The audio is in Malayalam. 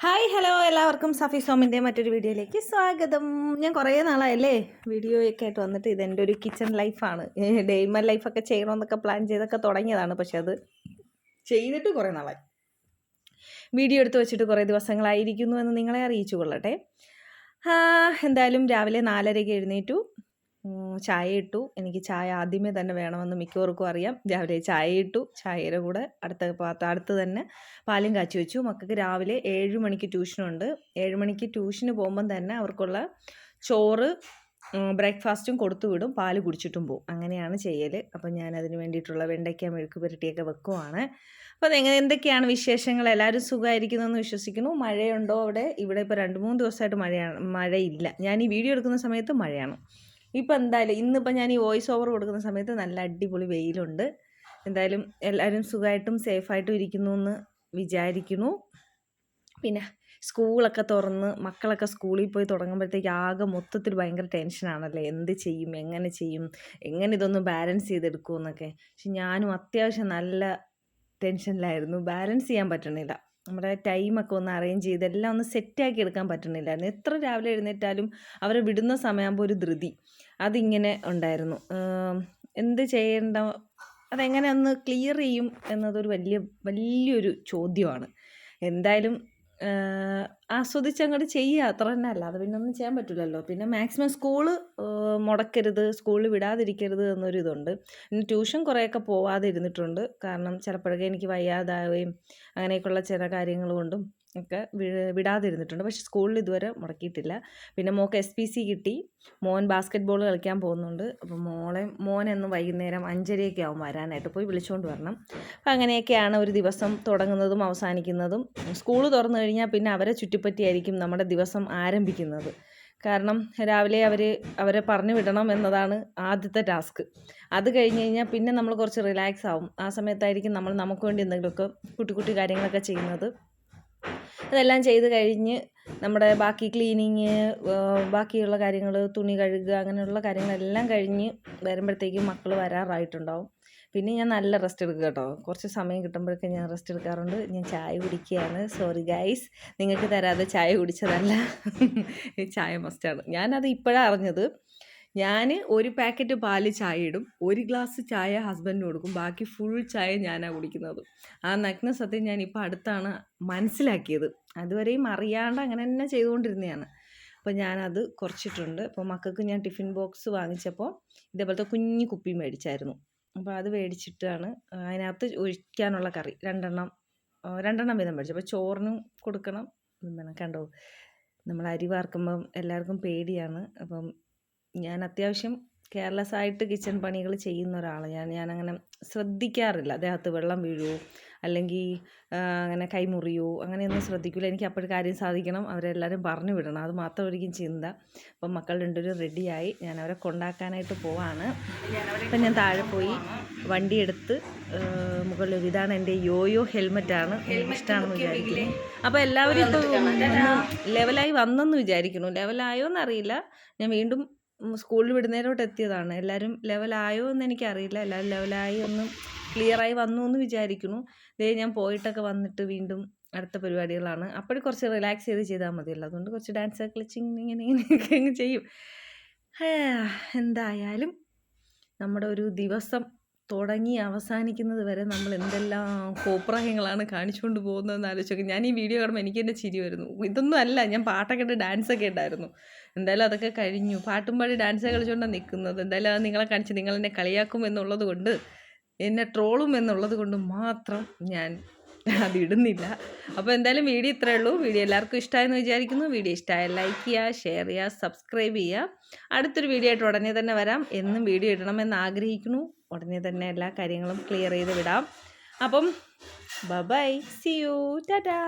ഹായ് ഹലോ എല്ലാവർക്കും സഫി സോമിൻ്റെ മറ്റൊരു വീഡിയോയിലേക്ക് സ്വാഗതം. ഞാൻ കുറേ നാളായല്ലേ വീഡിയോയൊക്കെ ആയിട്ട് വന്നിട്ട്. ഇതെൻ്റെ ഒരു കിച്ചൺ ലൈഫാണ്. ഡെയ്മൻ ലൈഫൊക്കെ ചെയ്യണമെന്നൊക്കെ പ്ലാൻ ചെയ്തൊക്കെ തുടങ്ങിയതാണ്. പക്ഷെ അത് ചെയ്തിട്ട് കുറേ നാളായി. വീഡിയോ എടുത്ത് വെച്ചിട്ട് കുറേ ദിവസങ്ങളായിരിക്കുന്നു എന്ന് നിങ്ങളെ അറിയിച്ചു കൊള്ളട്ടെ. എന്തായാലും രാവിലെ 4:30 എഴുന്നേറ്റു. ചായ ഇട്ടു. എനിക്ക് ചായ ആദ്യമേ തന്നെ വേണമെന്ന് മിക്കവർക്കും അറിയാം. രാവിലെ ചായ ഇട്ടു. ചായയുടെ കൂടെ അടുത്ത് തന്നെ പാലും കാച്ചി വെച്ചു. മക്കൾക്ക് രാവിലെ 7 മണിക്ക് ട്യൂഷനുണ്ട്. 7 മണിക്ക് ട്യൂഷന് പോകുമ്പം തന്നെ അവർക്കുള്ള ചോറ് ബ്രേക്ക്ഫാസ്റ്റും കൊടുത്തു വിടും, പാല് കുടിച്ചിട്ടും പോവും. അങ്ങനെയാണ് ചെയ്യൽ. അപ്പം ഞാനതിന് വേണ്ടിയിട്ടുള്ള വെണ്ടയ്ക്ക മെഴുക്ക് പുരട്ടിയൊക്കെ വെക്കുവാണ്. അപ്പോൾ എന്തൊക്കെയാണ് വിശേഷങ്ങൾ? എല്ലാവരും സുഖമായിരിക്കുന്നെന്ന് വിശ്വസിക്കുന്നു. മഴയുണ്ടോ അവിടെ? ഇവിടെ ഇപ്പോൾ 2-3 ദിവസമായിട്ട് മഴയില്ല. ഞാൻ ഈ വീഡിയോ എടുക്കുന്ന സമയത്ത് മഴയാണ്. ഇപ്പം എന്തായാലും ഇന്നിപ്പോൾ ഞാൻ ഈ വോയിസ് ഓവർ കൊടുക്കുന്ന സമയത്ത് നല്ല അടിപൊളി വെയിലുണ്ട്. എന്തായാലും എല്ലാവരും സുഖമായിട്ടും സേഫായിട്ടും ഇരിക്കുന്നു എന്ന് വിചാരിക്കുന്നു. പിന്നെ സ്കൂളൊക്കെ തുറന്ന് മക്കളൊക്കെ സ്കൂളിൽ പോയി തുടങ്ങുമ്പോഴത്തേക്ക് ആകെ മൊത്തത്തിൽ ഭയങ്കര ടെൻഷനാണല്ലേ. എന്ത് ചെയ്യും, എങ്ങനെ ഇതൊന്ന് ബാലൻസ് ചെയ്തെടുക്കുമെന്നൊക്കെ. പക്ഷെ ഞാനും അത്യാവശ്യം നല്ല ടെൻഷനിലായിരുന്നു. ബാലൻസ് ചെയ്യാൻ പറ്റണില്ല. നമ്മുടെ ടൈമൊക്കെ ഒന്ന് അറേഞ്ച് ചെയ്ത് എല്ലാം ഒന്ന് സെറ്റാക്കി എടുക്കാൻ പറ്റുന്നില്ലായിരുന്നു. എത്ര രാവിലെ എഴുന്നേറ്റാലും അവരെ വിടുന്ന സമയമാകുമ്പോൾ ഒരു ധൃതി അതിങ്ങനെ ഉണ്ടായിരുന്നു. എന്ത് ചെയ്യേണ്ട, അതെങ്ങനെ ഒന്ന് ക്ലിയർ ചെയ്യും എന്നതൊരു വലിയൊരു ചോദ്യമാണ്. എന്തായാലും ആസ്വദിച്ചങ്ങോട്ട് ചെയ്യുക, അത്ര തന്നെ. അല്ലാതെ പിന്നെ ഒന്നും ചെയ്യാൻ പറ്റില്ലല്ലോ. പിന്നെ മാക്സിമം സ്കൂള് മുടക്കരുത്, സ്കൂളിൽ വിടാതിരിക്കരുത് എന്നൊരിതുണ്ട്. പിന്നെ ട്യൂഷൻ കുറേയൊക്കെ പോവാതെ ഇരുന്നിട്ടുണ്ട്. കാരണം ചിലപ്പോഴൊക്കെ എനിക്ക് വയ്യാതാവുകയും അങ്ങനെയൊക്കെയുള്ള ചില കാര്യങ്ങൾ കൊണ്ടും ഒക്കെ വിടാതിരുന്നിട്ടുണ്ട്. പക്ഷെ സ്കൂളിൽ ഇതുവരെ മുടക്കിയിട്ടില്ല. പിന്നെ മോൾക്ക് SPC കിട്ടി. മോൻ ബാസ്ക്കറ്റ് ബോൾ കളിക്കാൻ പോകുന്നുണ്ട്. അപ്പോൾ മോനെന്ന് വൈകുന്നേരം 5:30 ആവും വരാനായിട്ട്. പോയി വിളിച്ചുകൊണ്ട് വരണം. അപ്പം അങ്ങനെയൊക്കെയാണ് ഒരു ദിവസം തുടങ്ങുന്നതും അവസാനിക്കുന്നതും. സ്കൂൾ തുറന്നു കഴിഞ്ഞാൽ പിന്നെ അവരെ ചുറ്റിപ്പറ്റിയായിരിക്കും നമ്മുടെ ദിവസം ആരംഭിക്കുന്നത്. കാരണം രാവിലെ അവരെ പറഞ്ഞു വിടണം എന്നതാണ് ആദ്യത്തെ ടാസ്ക്. അത് കഴിഞ്ഞ് കഴിഞ്ഞാൽ പിന്നെ നമ്മൾ കുറച്ച് റിലാക്സ് ആവും. ആ സമയത്തായിരിക്കും നമുക്ക് വേണ്ടി എന്തെങ്കിലുമൊക്കെ കുട്ടി കാര്യങ്ങളൊക്കെ ചെയ്യുന്നത്. അതെല്ലാം ചെയ്ത് കഴിഞ്ഞ് നമ്മുടെ ബാക്കി ക്ലീനിങ്, ബാക്കിയുള്ള കാര്യങ്ങൾ, തുണി കഴുകുക, അങ്ങനെയുള്ള കാര്യങ്ങളെല്ലാം കഴിഞ്ഞ് വരുമ്പോഴത്തേക്കും മക്കൾ വരാറായിട്ടുണ്ടാവും. പിന്നെ ഞാൻ നല്ല റെസ്റ്റ് എടുക്കുക കേട്ടോ. കുറച്ച് സമയം കിട്ടുമ്പോഴൊക്കെ ഞാൻ റെസ്റ്റ് എടുക്കാറുണ്ട്. ഞാൻ ചായ കുടിക്കുകയാണ്. സോറി ഗൈസ്, നിങ്ങൾക്ക് തരാതെ ചായ കുടിച്ചതല്ല. ചായ മസ്റ്റാണ്. ഞാനത് ഇപ്പോഴാണ് അറിഞ്ഞത്. ഞാൻ ഒരു പാക്കറ്റ് പാല് ചായ ഇടും, 1 ഗ്ലാസ് ചായ ഹസ്ബൻഡിന് കൊടുക്കും, ബാക്കി ഫുൾ ചായ ഞാനാണ് കുടിക്കുന്നത്. ആ നഗ്ന സത്യം ഞാൻ ഇപ്പോൾ അടുത്താണ് മനസ്സിലാക്കിയത്. അതുവരെയും അറിയാണ്ട് അങ്ങനെ തന്നെ ചെയ്തുകൊണ്ടിരുന്നതാണ്. അപ്പോൾ ഞാനത് കുറച്ചിട്ടുണ്ട്. അപ്പോൾ മക്കൾക്ക് ഞാൻ ടിഫിൻ ബോക്സ് വാങ്ങിച്ചപ്പോൾ ഇതേപോലത്തെ കുഞ്ഞു കുപ്പി മേടിച്ചായിരുന്നു. അപ്പോൾ അത് മേടിച്ചിട്ടാണ് അതിനകത്ത് ഒഴിക്കാനുള്ള കറി 2 വീതം മേടിച്ചു. അപ്പോൾ ചോറിനും കൊടുക്കണം. കണ്ടോ, നമ്മൾ അരി വാർക്കുമ്പം എല്ലാവർക്കും പേടിയാണ്. അപ്പം ഞാൻ അത്യാവശ്യം കെയർലെസ് ആയിട്ട് കിച്ചൺ പണികൾ ചെയ്യുന്ന ഒരാളാണ്. ഞാനങ്ങനെ ശ്രദ്ധിക്കാറില്ല. ദേഹത്ത് വെള്ളം വീഴുമോ അല്ലെങ്കിൽ അങ്ങനെ കൈമുറിയോ അങ്ങനെയൊന്നും ശ്രദ്ധിക്കില്ല. എനിക്ക് അപ്പോഴും കാര്യം സാധിക്കണം, അവരെല്ലാവരും പറഞ്ഞു വിടണം, അത് മാത്രമായിരിക്കും ചിന്ത. അപ്പം മക്കൾ 2 റെഡിയായി. ഞാൻ അവരെ കൊണ്ടാക്കാനായിട്ട് പോവാണ്. അപ്പം ഞാൻ താഴെ പോയി വണ്ടി എടുത്ത് മുകളിൽ, ഇതാണ് എൻ്റെ യോയോ ഹെൽമെറ്റാണ്. ഇഷ്ടമാണെന്ന് വിചാരിക്കുന്നു. അപ്പോൾ എല്ലാവരും ഇപ്പോൾ ലെവലായി വന്നെന്ന് വിചാരിക്കുന്നു. ലെവലായോ എന്നറിയില്ല. ഞാൻ വീണ്ടും സ്കൂളിൽ വിടുന്നതിലോട്ട് എത്തിയതാണ്. എല്ലാവരും ലെവലായോ എന്ന് എനിക്കറിയില്ല. എല്ലാവരും ലെവലായി ഒന്ന് ക്ലിയറായി വന്നു എന്ന് വിചാരിക്കുന്നു. ഞാൻ പോയിട്ടൊക്കെ വന്നിട്ട് വീണ്ടും അടുത്ത പരിപാടികളാണ്. അപ്പോഴും കുറച്ച് റിലാക്സ് ചെയ്താൽ മതിയല്ലോ. അതുകൊണ്ട് കുറച്ച് ഡാൻസ് കളിച്ചിങ് ഇങ്ങനെയൊക്കെ അങ്ങ് ചെയ്യും. എന്തായാലും നമ്മുടെ ഒരു ദിവസം തുടങ്ങി അവസാനിക്കുന്നത് വരെ നമ്മൾ എന്തെല്ലാം കോപ്രായങ്ങളാണ് കാണിച്ചുകൊണ്ട് പോകുന്നതെന്ന് ആലോചിച്ചൊക്കെ. ഞാൻ ഈ വീഡിയോ കാണുമ്പോൾ എനിക്ക് തന്നെ ചിരി വരുന്നു. ഇതൊന്നും അല്ല, ഞാൻ പാട്ടൊക്കെ ഇട്ട് ഡാൻസൊക്കെ ഉണ്ടായിരുന്നു. എന്തായാലും അതൊക്കെ കഴിഞ്ഞു. പാട്ടും പാടി ഡാൻസ് കളിച്ചുകൊണ്ടാണ് നിൽക്കുന്നത്. എന്തായാലും അത് നിങ്ങളെ കാണിച്ച് നിങ്ങളെന്നെ കളിയാക്കും എന്നുള്ളത് കൊണ്ട്, എന്നെ ട്രോളും എന്നുള്ളത് കൊണ്ട് മാത്രം ഞാൻ അതിടുന്നില്ല. അപ്പോൾ എന്തായാലും വീഡിയോ ഇത്രയേ ഉള്ളൂ. വീഡിയോ എല്ലാവർക്കും ഇഷ്ടമായെന്ന് വിചാരിക്കുന്നു. വീഡിയോ ഇഷ്ടമായ ലൈക്ക് ചെയ്യുക, ഷെയർ ചെയ്യുക, സബ്സ്ക്രൈബ് ചെയ്യുക. അടുത്തൊരു വീഡിയോ ആയിട്ട് ഉടനെ തന്നെ വരാം. എന്നും വീഡിയോ ഇടണമെന്ന് ആഗ്രഹിക്കുന്നു. ഉടനെ തന്നെ എല്ലാ കാര്യങ്ങളും ക്ലിയർ ചെയ്ത് വിടാം. അപ്പം ബൈ, സീ യു, ടാറ്റാ.